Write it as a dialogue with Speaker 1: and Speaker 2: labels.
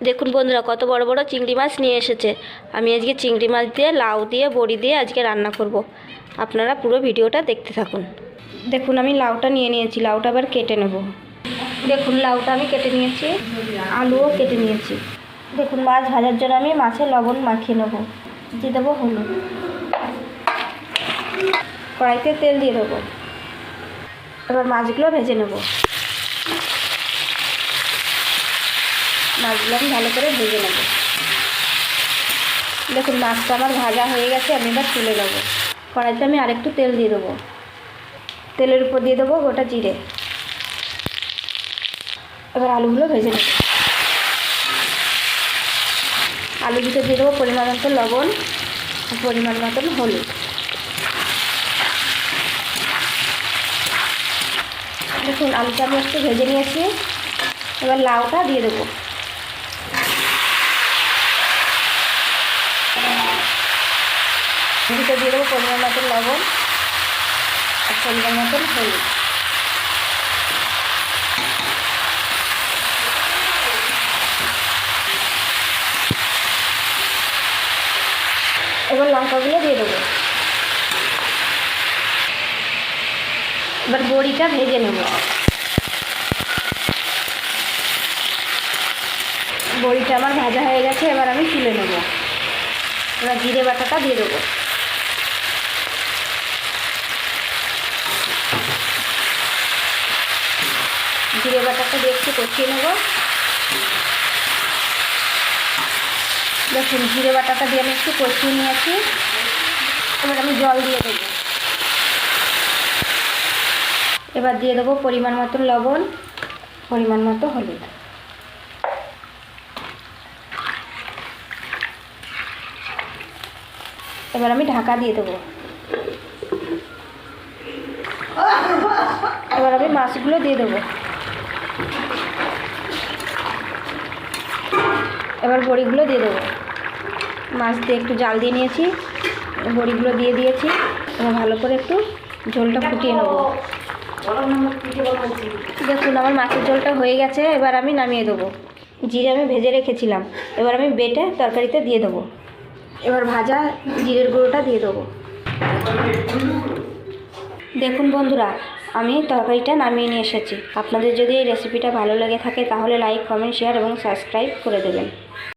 Speaker 1: দেখুন বন্ধুরা, কত বড় বড় চিংড়ি মাছ নিয়ে এসেছে। আমি আজকে চিংড়ি মাছ দিয়ে লাউ দিয়ে বড়ি দিয়ে আজকে রান্না করব। আপনারা পুরো ভিডিওটা দেখতে থাকুন। দেখুন আমি লাউটা নিয়ে নিয়েছি, লাউটা আবার কেটে নেব। দেখুন লাউটা আমি কেটে নিয়েছি, আলুও কেটে নিয়েছি। দেখুন মাছ ভাজার জন্য আমি মাছে লবণ মাখিয়ে নেব। দিয়ে দেবো হলুদ, কড়াইতে তেল দিয়ে দেবো। এবার মাছগুলো ভেজে নেব। মাছগুলো আমি ভালো করে ভেজে নেব। দেখুন মাছটা আমার ভাজা হয়ে গেছে, আমি এবার তুলে নেব। কড়াইতে আমি আরেকটু তেল দিয়ে দেবো। তেলের উপর দিয়ে দেবো গোটা জিরে। এবার আলুগুলো ভেজে নেব। আলু দিতে দিয়ে দেবো পরিমাণ মতো লবণ, পরিমাণ মতন হলুদ। দেখুন আলুটা আমি একটু ভেজে নিয়েছি। এবার লাউটা দিয়ে দেবো। দিতে দিয়ে দেবো পরিমাণ মতন লবণ আর পরিমাণ মতন হলুদ। এবার লঙ্কাগুলো দিয়ে দেবো। এবার বড়িটা ভেজে নেব। বড়িটা আমার ভাজা হয়ে গেছে, এবার আমি তুলে নেব। এবার জিরে বাটাটা দিয়ে দেবো। জিরে বাটাটা দিয়ে একটু কষিয়ে নেব। দেখুন জিরে বাটাটা দিয়ে আমি একটু কষিয়ে নিয়েছি। এবার আমি জল দিয়ে দেবো। এবার দিয়ে দেবো পরিমাণ মতো লবণ, পরিমাণ মতো হলুদ। এবার আমি ঢাকা দিয়ে দেবো। এবার আমি মাছগুলো দিয়ে দেবো। এবার বড়িগুলো দিয়ে দেবো। মাছ দিয়ে একটু জাল দিয়ে নিয়েছি, বড়িগুলো দিয়ে দিয়েছি। এবার ভালো করে একটু ঝোলটা ফুটিয়ে নেবো। দেখুন আমার মাছের ঝোলটা হয়ে গেছে, এবার আমি নামিয়ে দেবো। জিরে আমি ভেজে রেখেছিলাম, এবার আমি বেটে তরকারিতে দিয়ে দেবো। এবার ভাজা জিরের গুঁড়োটা দিয়ে দেবো। দেখুন বন্ধুরা, আমি তরকারিটা নামিয়ে নিয়ে এসেছি। আপনাদের যদি এই রেসিপিটা ভালো লেগে থাকে তাহলে লাইক, কমেন্ট, শেয়ার এবং সাবস্ক্রাইব করে দেবেন।